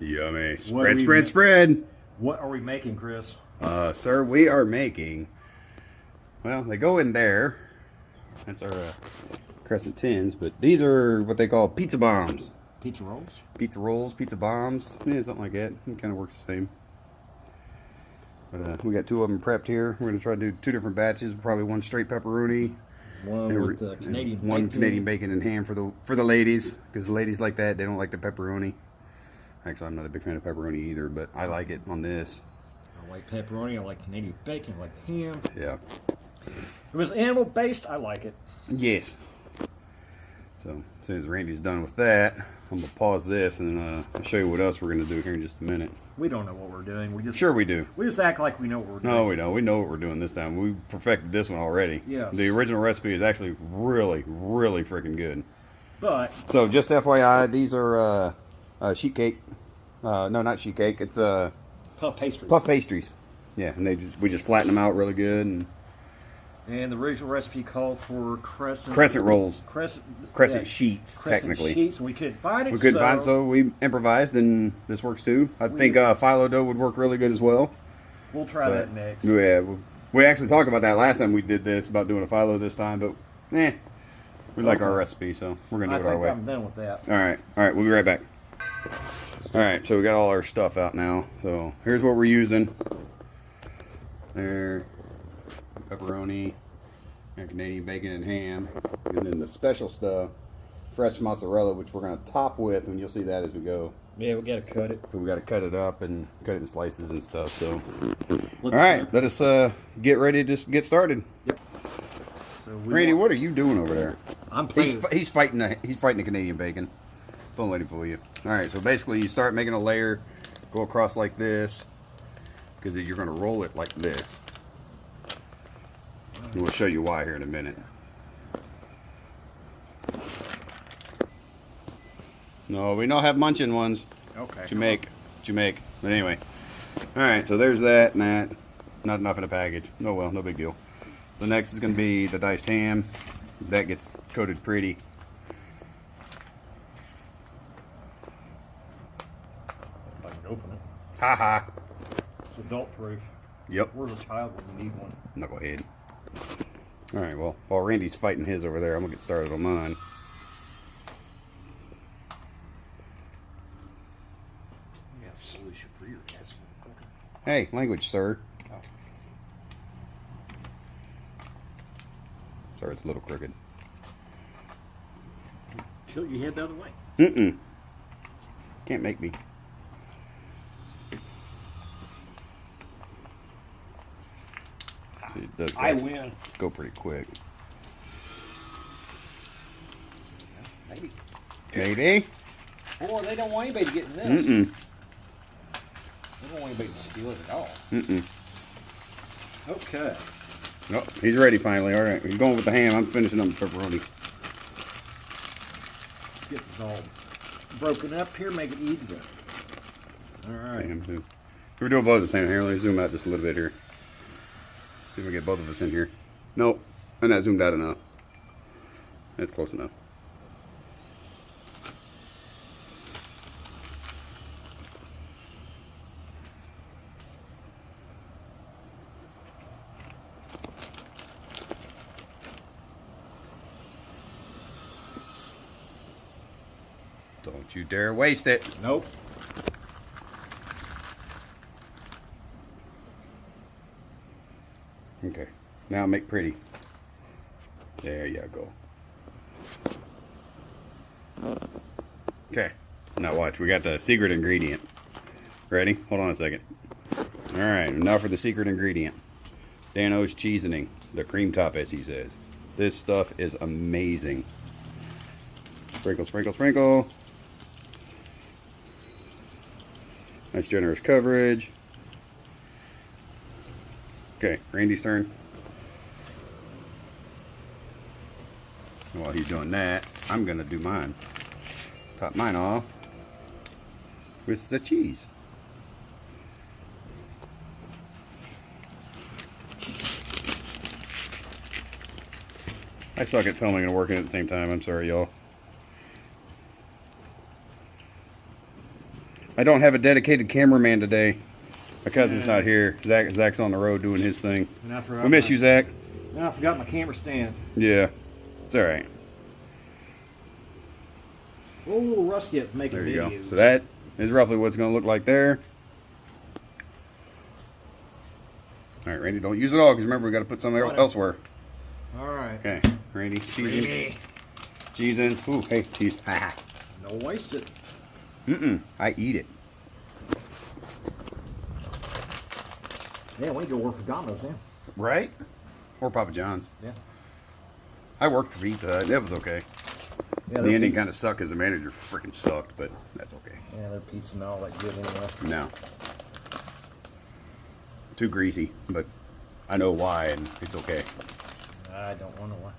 Yummy. Spread, spread, spread. What are we making, Chris? Sir, we are making, well, they go in there. That's our crescent tins, but these are what they call pizza bombs. Pizza rolls? Pizza rolls, pizza bombs, yeah, something like that. It kind of works the same. But we got 2 of them prepped here. We're going to try to do 2 different batches. Probably 1 straight pepperoni. One with Canadian bacon. 1 Canadian bacon and ham for the ladies, because the ladies like that. They don't like the pepperoni. Actually, I'm not a big fan of pepperoni either, but I like it on this. I like pepperoni. I like Canadian bacon. I like ham. Yeah. If it was animal based, I like it. Yes. So as soon as Randy's done with that, I'm gonna pause this and I'll show you what else we're gonna do here in just a minute. We don't know what we're doing. Sure we do. We just act like we know what we're doing. No, we don't. We know what we're doing this time. We perfected this one already. Yes. The original recipe is actually really, really freaking good. But So just FYI, these are sheet cake. No, not sheet cake. It's puff pastries. puff pastries. Yeah, and we just flatten them out really good and And the original recipe called for crescent rolls. Crescent sheets, crescent technically. sheets. We couldn't find it. We couldn't find, so we improvised, and this works too. I think phyllo dough would work really good as well. We'll try that next. Yeah, we actually talked about that last time we did this, about doing a phyllo this time, but we like our recipe, so we're gonna do it our way. I'm done with that. All right, we'll be right back. All right, so we got all our stuff out now. So here's what we're using. There, pepperoni, and Canadian bacon and ham, and then the special stuff, fresh mozzarella, which we're gonna top with, and you'll see that as we go. Yeah, we gotta cut it. So we gotta cut it up and cut it in slices and stuff. So, all right, let us get ready to just get started. Yep. So Randy, what are you doing over there? I'm playing. He's fighting the Canadian bacon. Don't let him fool you. All right, so basically you start making a layer, go across like this, because you're going to roll it like this. And we'll show you why here in a minute. No, we don't have munching ones. Okay. What you make. But anyway, all right. So there's that and that. Not enough in a package. Oh well, no big deal. So next is going to be the diced ham. That gets coated pretty. I can open it. Ha ha. It's adult proof. Yep. Where's a child when you need one? Knucklehead. All right. Well, while Randy's fighting his over there, I'm gonna get started on mine. Yeah, solution for your gas. Hey, language, sir. Oh. Sorry, it's a little crooked. Tilt your head the other way. Mm-mm. Can't make me. See, it does I win. go pretty quick. Maybe. Maybe. Boy, they don't want anybody to get in this. Mm-mm. They don't want anybody to steal it at all. Mm-mm. Okay. Oh, he's ready finally. All right, he's going with the ham. I'm finishing up the pepperoni. Get this all broken up here, make it easier. All right. Ham. We're doing both at the same here. Let me zoom out just a little bit here. See if we get both of us in here. Nope, I'm not zoomed out enough. That's close enough. Don't you dare waste it. Nope. Okay, now make pretty. There you go. Okay, now watch. We got the secret ingredient. Ready? Hold on a second. All right, now for the secret ingredient. Dan-O's Cheesening, the cream top, as he says. This stuff is amazing. Sprinkle, sprinkle, sprinkle. Nice generous coverage. Okay, Randy's turn. While he's doing that, I'm gonna do mine. Top mine off with the cheese. I suck at filming and working at the same time. I'm sorry, y'all. I don't have a dedicated cameraman today. My cousin's not here. Zach's on the road doing his thing. And I forgot We miss you, Zach. Now I forgot my camera stand. Yeah, it's all right. A little rusty at making There you videos. go. So that is roughly what it's going to look like there. All right, Randy, don't use it all because remember we got to put some elsewhere. All right. Okay, Randy, cheese Randy. Cheese ins. Ooh, hey, cheese. No waste it. I eat it. Yeah, we need to go work for Domino's now. Right? Or Papa John's. Yeah. I worked for Pizza Hut. It was okay. Yeah, The ending kind of sucked because the manager freaking sucked, but that's okay. Yeah, their pizza and all that good anyway. No. Too greasy, but I know why, and it's okay. I don't want to why.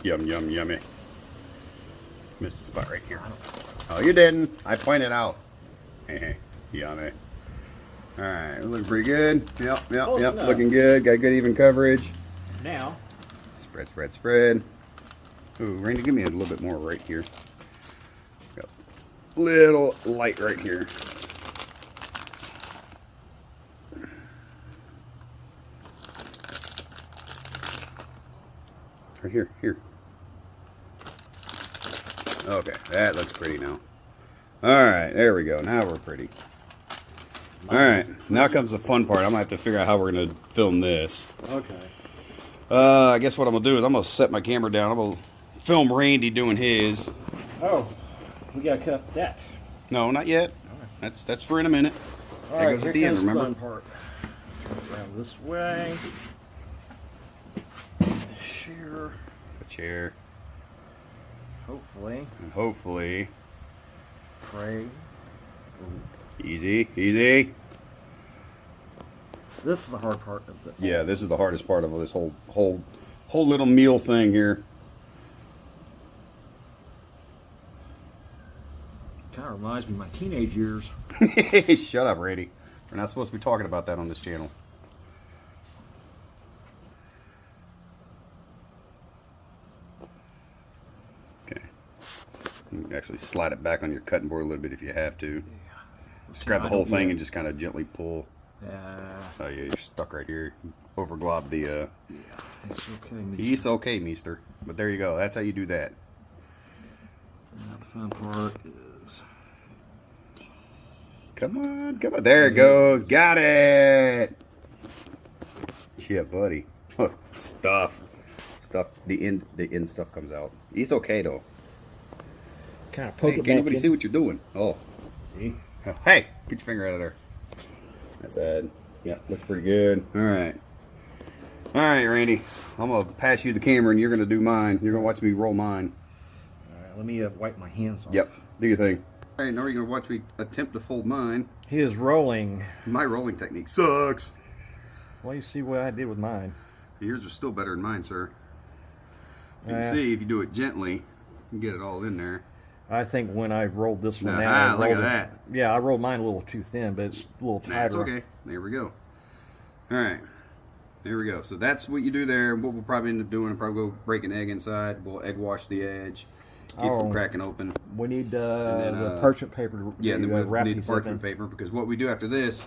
Yum, yum, yummy. Missed the spot right here. Oh, you didn't. I pointed out. Yummy. All right, looking pretty good. Yep, Close enough. looking good. Got good even coverage. Now, Spread, spread, spread. Ooh, Randy, give me a little bit more right here. Got a little light right here. Right here, here. Okay, that looks pretty now. All right, there we go. Now we're pretty. All right, now comes the fun part. I'm gonna have to figure out how we're gonna film this. okay. I guess what I'm gonna do is I'm gonna set my camera down. I'm gonna film Randy doing his. Oh, we gotta cut that. No, not yet. That's for in a minute. All That right, goes here at the end, comes the remember? fun part. Turn it around this way. Share. A chair, Hopefully, and hopefully, pray. easy, easy. This is the hard part of the. Yeah, this is the hardest part of this whole little meal thing here. Kind of reminds me of my teenage years. Shut up, Randy. We're not supposed to be talking about that on this channel. Okay. You can actually slide it back on your cutting board a little bit if you have to. Just grab the whole thing and just kind of gently pull. Oh yeah, you're stuck right here. Overglob the. Yeah, it's okay. It's okay, Meester. But there you go. That's how you do that. Now the fun part is. Come on, come on. There it goes. Got it. Yeah, buddy. Stuff. The end stuff comes out. It's okay though. Kind of poke Hey, it can back anybody in. see what you're doing? Oh. See? Hey, get your finger out of there. That's it. Yeah, looks pretty good. All right. All right, Randy. I'm going to pass you the camera and you're going to do mine. You're going to watch me roll mine. All right, let me wipe my hands off. Yep. Do your thing. All right, now you're going to watch me attempt to fold mine. He is rolling. My rolling technique sucks. Well, you see what I did with mine. Yours are still better than mine, sir. You Yeah. can see if you do it gently, you can get it all in there. I think when I rolled this one Aha, down, I look at rolled it- that. Yeah, I rolled mine a little too thin, but it's a little That's tighter. okay. There we go. All right. There we go. So that's what you do there. What we'll probably end up doing, probably go break an egg inside. We'll egg wash the edge, keep it from cracking open. We need then, the parchment paper to Yeah, and then we'll wrap need the these up in. parchment paper because what we do after this,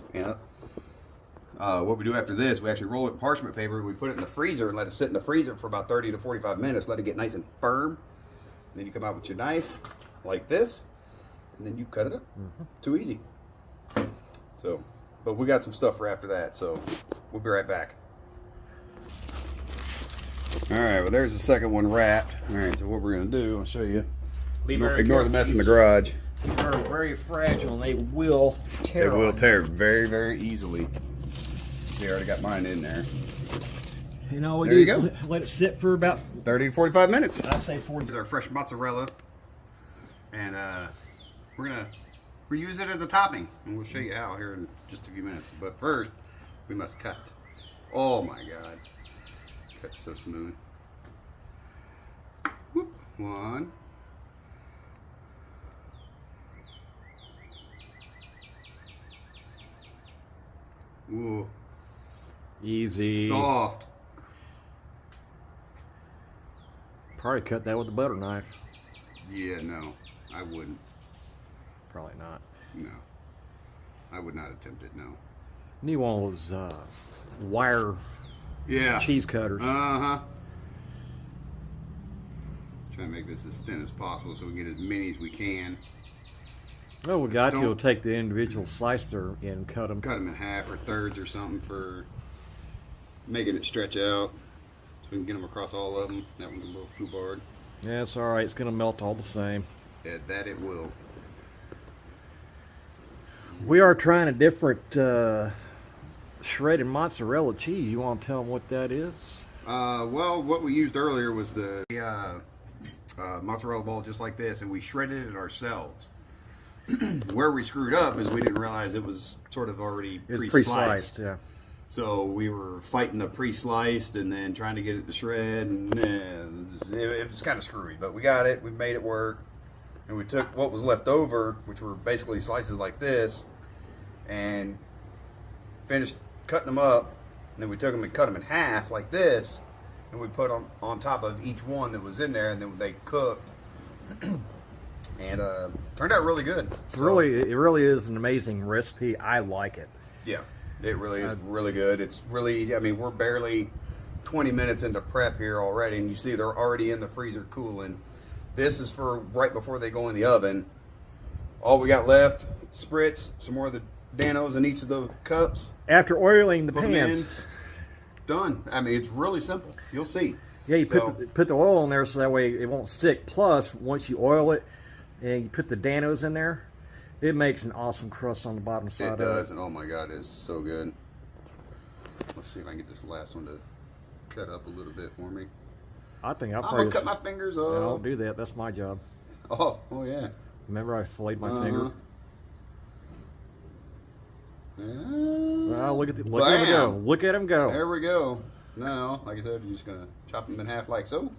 what we do after this, we actually roll it in parchment paper. We put it in the freezer and let it sit in the freezer for about 30 to 45 minutes. Let it get nice and firm. And then you come out with your knife like this, and then you cut it up. Too easy. So, but we got some stuff for after that, so we'll be right back. All right, well, there's the second one wrapped. All right, so what we're gonna do, I'll show you. Ignore the mess in the garage. These are very fragile and they will tear. They will on tear very, very easily. See, I already got mine in there. You know, we There you do is go. let it sit for about, 30 to 45 minutes. I say 40. Here's our fresh mozzarella. And we're gonna reuse it as a topping. And we'll show you how here in just a few minutes. But first, we must cut. Oh my God. Cuts so smooth. Whoop. One. Ooh. Easy. Soft. Probably cut that with a butter knife. Yeah, no. I wouldn't. Probably not. No. I would not attempt it, no. Need one of those wire Yeah. cheese cutters. Uh-huh. Try to make this as thin as possible so we get as many as we can. Oh, we got to Don't- take the individual slicer and cut them. Cut them in half or thirds or something for making it stretch out so we can get them across all of them. That one's a little foobarred. Yeah, it's all right. It's gonna melt all the same. Yeah, that it will. We are trying a different shredded mozzarella cheese. You want to tell them what that is? Well, what we used earlier was the mozzarella ball just like this, and we shredded it ourselves. Where we screwed up is we didn't realize it was sort of already It's pre-sliced. pre-sliced. Yeah. So we were fighting the pre-sliced and then trying to get it to shred, and it was kind of screwy. But we got it. We made it work, and we took what was left over, which were basically slices like this, and finished cutting them up. And then we took them and cut them in half like this, and we put them on top of each one that was in there, and then they cooked. And turned out really good. It really is an amazing recipe. I like it. Yeah, it really is really good. It's really easy. I mean, we're barely 20 minutes into prep here already, and you see they're already in the freezer cooling. This is for right before they go in the oven. All we got left, spritz some more of the Danos in each of the cups. After oiling the Put 'em in. pans, Done. I mean, it's really simple. You'll see. yeah, you So- put the oil in there so that way it won't stick. Plus, once you oil it and you put the Danos in there, it makes an awesome crust on the bottom side It of does, it. and oh my god, it's so good. Let's see if I can get this last one to cut up a little bit for me. I think I'll I'm probably gonna cut my fingers off. No, don't do that. That's my job. Oh yeah. Remember, I filleted my Uh-huh. finger. Yeah. Well, look at him go! Bam! Look at him go! There we go. Now, like I said, you're just gonna chop them in half like so.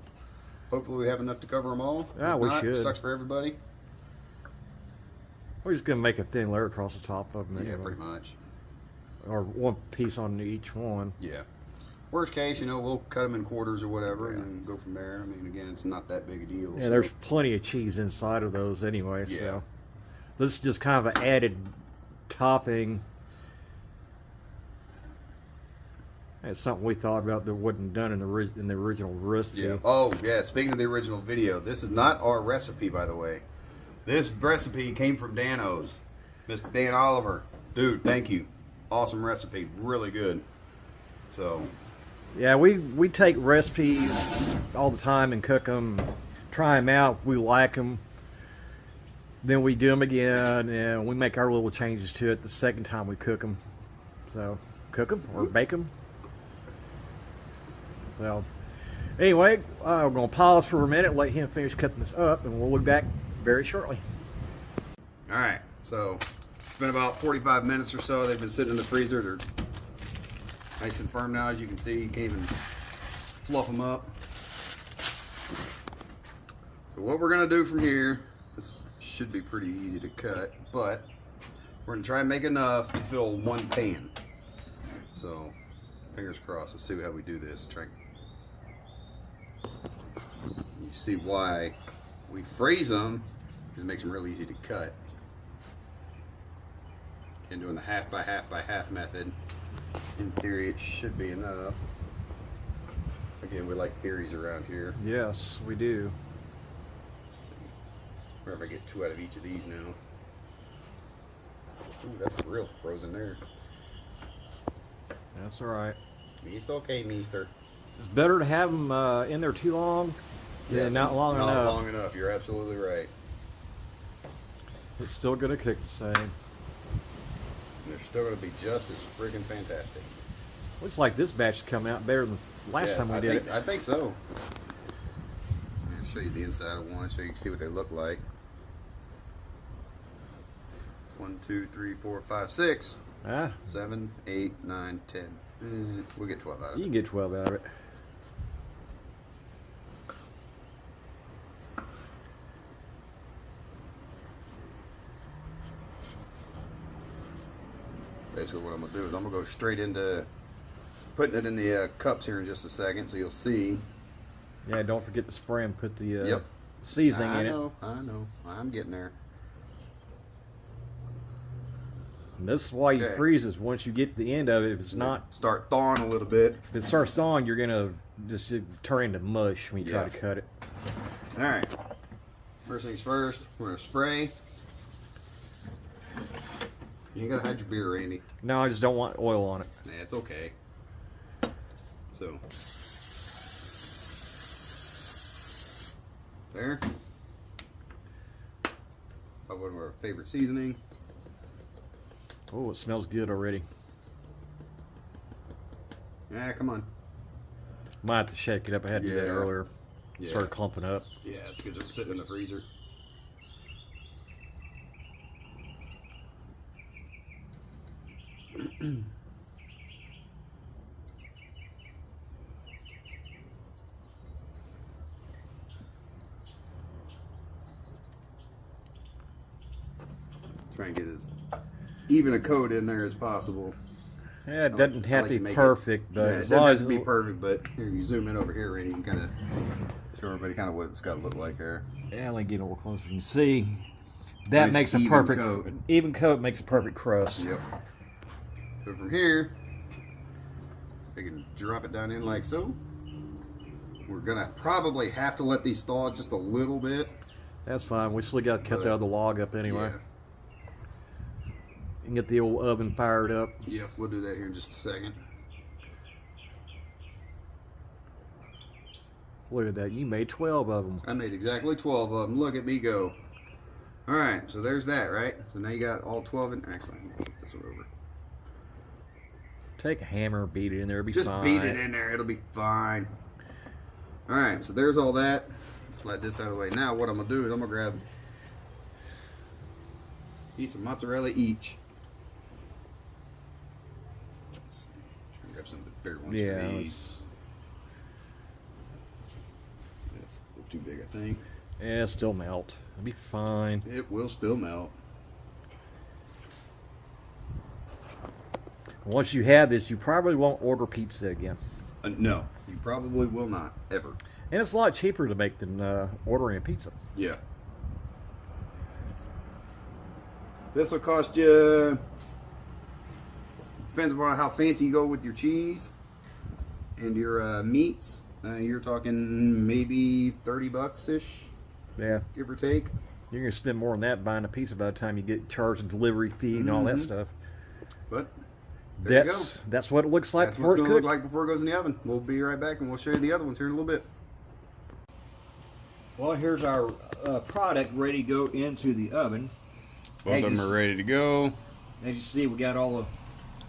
Hopefully, we have enough to cover them all. Yeah, If we not, should. Sucks for everybody. We're just gonna make a thin layer across the top of them, Yeah, anyway. pretty much. Or one piece on each one. Yeah. Worst case, we'll cut them in quarters or whatever, and go from there. I mean, again, it's not that big a deal. Yeah, so- there's plenty of cheese inside of those anyway. Yeah. So this is just kind of an added topping. It's something we thought about that wasn't done in the original recipe. Yeah. Oh, yeah. Speaking of the original video, this is not our recipe, by the way. This recipe came from Danos. Mr. Dan Oliver. Dude, thank you. Awesome recipe. Really good. So, Yeah, we take recipes all the time and cook them, try them out. We like them. Then we do them again, and we make our little changes to it the second time we cook them. So, cook them or bake them. Well, anyway, we're going to pause for a minute, let him finish cutting this up, and we'll be back very shortly. all right. So, it's been about 45 minutes or so. They've been sitting in the freezer. They're nice and firm now, as you can see. You can't even fluff them up. So, what we're going to do from here, this should be pretty easy to cut, but we're going to try and make enough to fill one pan. So, fingers crossed. Let's see how we do this. You see why we freeze them, because it makes them real easy to cut. And doing the half by half by half method, in theory it should be enough. Again, we like theories around here. Yes, we do. Let's see. Wherever I get 2 out of each of these now. Ooh, that's real frozen there. That's all right. It's okay, meester. It's better to have them in there too long than not long not enough. long enough. You're absolutely right. It's still going to cook the same. And they're still going to be just as freaking fantastic. Looks like this batch is coming out better than last time we did it. I think so. I'll show you the inside of one so you can see what they look like. It's 1, 2, 3, 4, 5, 6, Ah, 7, 8, 9, 10. We'll get 12 out of you it. can get 12 out of it. Basically what I'm going to do is I'm going to go straight into putting it in the cups here in just a second so you'll see. Yeah, don't forget to spray and put the Yep. seasoning I in it. know, I know. I'm getting there. And this is why you Okay. freeze this. Once you get to the end of it, if it's not, Start thawing a little bit. if it starts thawing, you're gonna just turn into mush when you try Yeah. to cut it. All right. First things first, we're gonna spray. You ain't gotta hide your beer, Randy. No, I just don't want oil on it. Nah, it's okay. So there. One of our favorite seasoning. Oh, it smells good already. Yeah, come on. Might have to shake it up. I had to do that Yeah. earlier. It Yeah. started clumping up. Yeah, it's because it's sitting in the freezer. Try and get as even a coat in there as possible. Yeah, it doesn't I have like to to be make it- perfect, but Yeah, it as doesn't long have as to be perfect, but here you zoom in over here, Randy, you can kind of show everybody kind of what it's got to look like there. yeah, let me get a little closer. You can see that Nice makes a even perfect coat. even coat makes a perfect crust. Yep. So from here, I can drop it down in like so. We're gonna probably have to let these thaw just a little bit. That's fine. We still got to cut the other log up anyway. Yeah. And get the old oven fired up. Yep, we'll do that here in just a second. Look at that. You made 12 of them. I made exactly 12 of them. Look at me go. All right, so there's that, right? So now you got all 12 in. Actually, I'm gonna flip this one over. Take a hammer, beat it in there. It'll be Just fine. beat it in there. It'll be fine. All right, so there's all that. Slide this out of the way. Now what I'm gonna do is I'm gonna grab a piece of mozzarella each. Let's see. Try and grab some of the bigger ones Yeah. for these. That's a little too big, I think. Yeah, it'll still melt. It'll be fine. It will still melt. Once you have this, you probably won't order pizza again. No, you probably will not ever. And it's a lot cheaper to make than ordering a pizza. Yeah. This will cost you, depends upon how fancy you go with your cheese and your meats. You're talking maybe $30-ish, Yeah. give or take. You're going to spend more on that buying a pizza by the time you get charged a delivery fee and all that Mhm. stuff. But there you go. That's what it looks like That's before what it's it's going to cooked. look like before it goes in the oven. We'll be right back and we'll show you the other ones here in a little bit. Well, here's our product ready to go into the oven. Both of them are ready to go. As you see, we got all the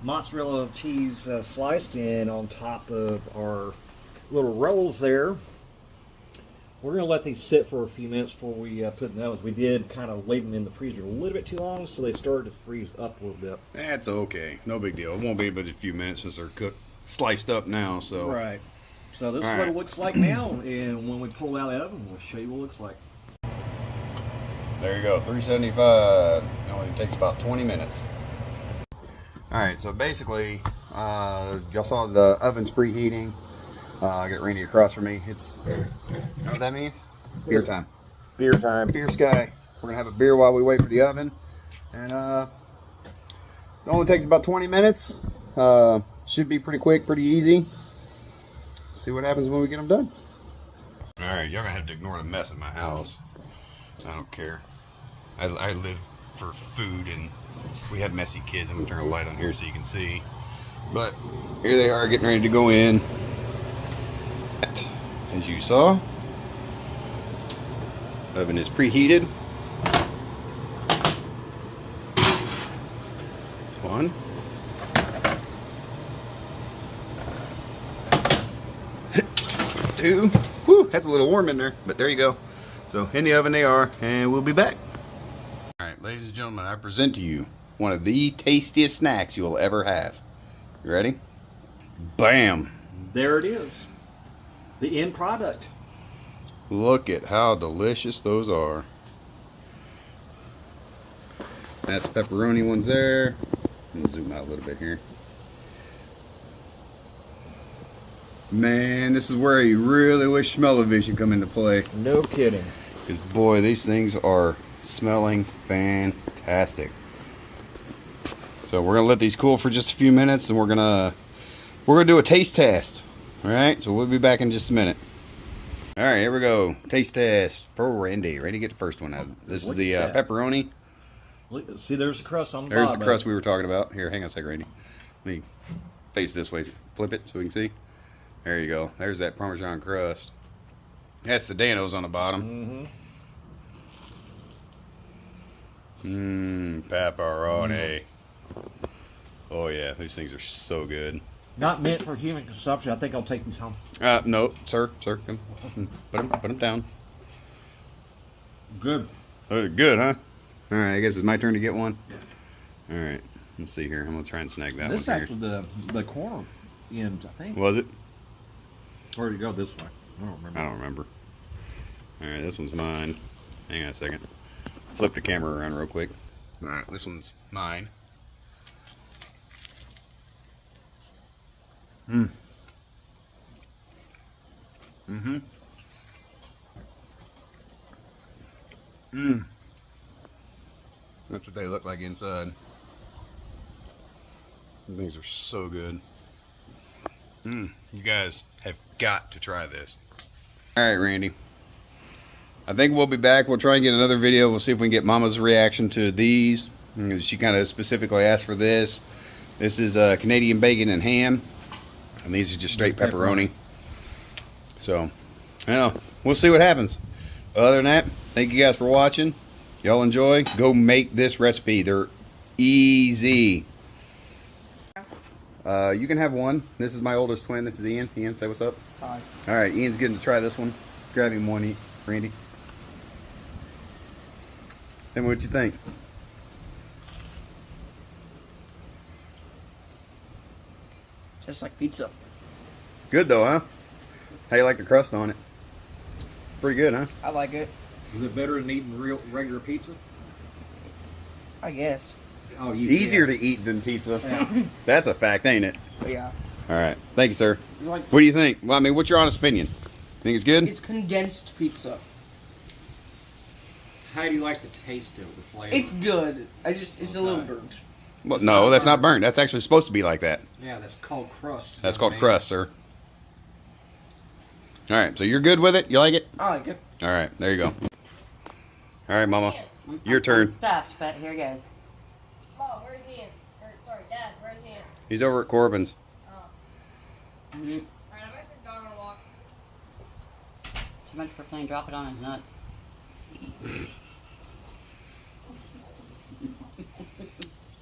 mozzarella cheese sliced in on top of our little rolls there. We're going to let these sit for a few minutes before we put them in the ovens. We did kind of leave them in the freezer a little bit too long, so they started to freeze up a little bit. That's okay. No big deal. It won't be but a few minutes since they're cooked, sliced up now. So Right. So this is All what right. it looks like now, and when we pull it out of the oven, we'll show you what it looks like. there you go, 375. It only takes about 20 minutes. All right, so basically, y'all saw the oven's preheating. I got Randy across from me. It's, you know what that means? Beer time. Beer time. Beer sky. We're gonna have a beer while we wait for the oven, and it only takes about 20 minutes. Should be pretty quick, pretty easy. See what happens when we get them done. All right, y'all gonna have to ignore the mess in my house. I don't care. I live for food, and we had messy kids. I'm gonna turn a light on here so you can see. But here they are, getting ready to go in. As you saw, oven is preheated. One. Two. Whew, that's a little warm in there, but there you go. So in the oven they are, and we'll be back. All right, ladies and gentlemen, I present to you one of the tastiest snacks you'll ever have. You ready? Bam! There it is. The end product. Look at how delicious those are. That's pepperoni ones there. Let me zoom out a little bit here. Man, this is where you really wish smell-o-vision come into play. No kidding. Because boy, these things are smelling fantastic. So we're gonna let these cool for just a few minutes, and we're gonna do a taste test. All right. So we'll be back in just a minute. All right, here we go. Taste test for Randy. Randy, get the first one out. This is Look the at that. pepperoni. Look, see, there's the crust on the There's bottom. the crust we were talking about. Here, hang on a second, Randy. Let me face this way. Flip it so we can see. There you go. There's that Parmesan crust. That's the Danos on the bottom. Pepperoni. Oh yeah, these things are so good. Not meant for human consumption. I think I'll take these home. No, sir, come. Put them down. Good. Oh, good, huh? All right, I guess it's my turn to get one. All right, let's see here. I'm gonna try and snag that This is one here. actually the corner end, I think. Was it? Where did it go this way? I don't remember. I don't remember. All right, this one's mine. Hang on a second. Flip the camera around real quick. All right, this one's mine. That's what they look like inside. These things are so good. You guys have got to try this. All right, Randy. I think we'll be back. We'll try and get another video. We'll see if we can get Mama's reaction to these. She kind of specifically asked for this. This is Canadian bacon and ham. And these are just straight pepperoni. So, I don't know. We'll see what happens. Other than that, thank you guys for watching. Y'all enjoy. Go make this recipe. They're easy. You can have one. This is my oldest twin. This is Ian. Ian, say what's up. Hi. All right, Ian's getting to try this one. Grab him one, Randy. Tell me what you think. Just like pizza. Good though, huh? How you like the crust on it? Pretty good, huh? I like it. Is it better than eating regular pizza? I guess. Oh, you Easier to eat than pizza. Yeah. That's a fact, ain't it? But yeah. All right. Thank you, sir. You like What do you think? Well, I mean, what's your honest opinion? Think it's good? it's condensed pizza. How do you like the taste of the flavor? It's good. It's a little burnt. Well, no, that's not burnt. That's actually supposed to be like that. Yeah, that's called crust. That's called crust, sir. All right. So you're good with it? You like it? I like it. All right. There you go. All right, Mama. Your I'm turn. stuffed, but here goes. Mom, where's Ian? Or, sorry, Dad, where's Ian? He's over at Corbin's. Mm-hmm. Alright, I'm gonna take Dog on a walk. Too much for playing drop it on his nuts.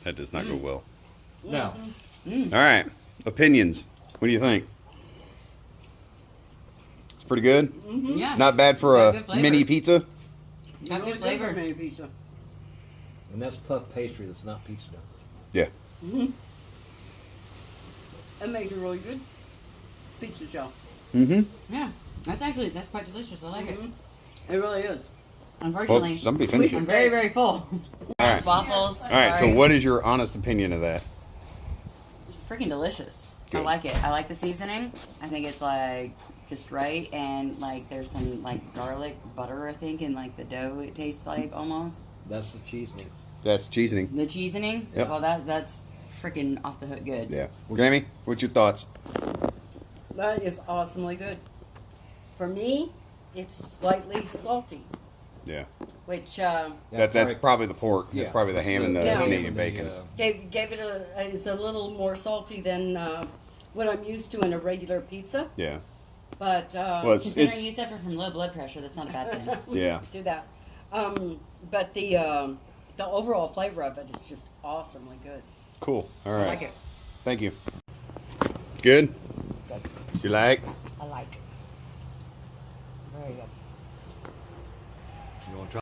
That does not go well. No. All right. Opinions. What do you think? It's pretty good. Yeah. Not bad for Got a good flavor. mini pizza. Got good flavor. Mini pizza. And that's puff pastry. That's not pizza dough. Yeah. It makes a really good pizza shell. Mm-hmm. Yeah. That's quite delicious. I like it. It really is. Unfortunately, Well, somebody finish I'm it. very, very full. All right. Waffles. All right. So, what is your honest opinion of that? It's freaking delicious. I Good. like it. I like the seasoning. I think it's like just right, and like there's some like garlic butter, I think, in like the dough. It tastes like almost That's the cheesening. That's cheesening. the cheesening. Yep. Well, that's freaking off the hook good. Yeah. Grammy, what's your thoughts? That is awesomely good. For me, it's slightly salty, Yeah. which That's probably the pork. That's Yeah. probably the ham and the Yeah. Canadian bacon. gave it it's a little more salty than what I'm used to in a regular pizza. Yeah. But Well, it's Considering you suffer from low blood pressure, that's not a bad thing. yeah. do that. But the overall flavor of it is just awesomely good. Cool. All I right. like it. Thank you. Good. You like? I like it. Very good. You want to try?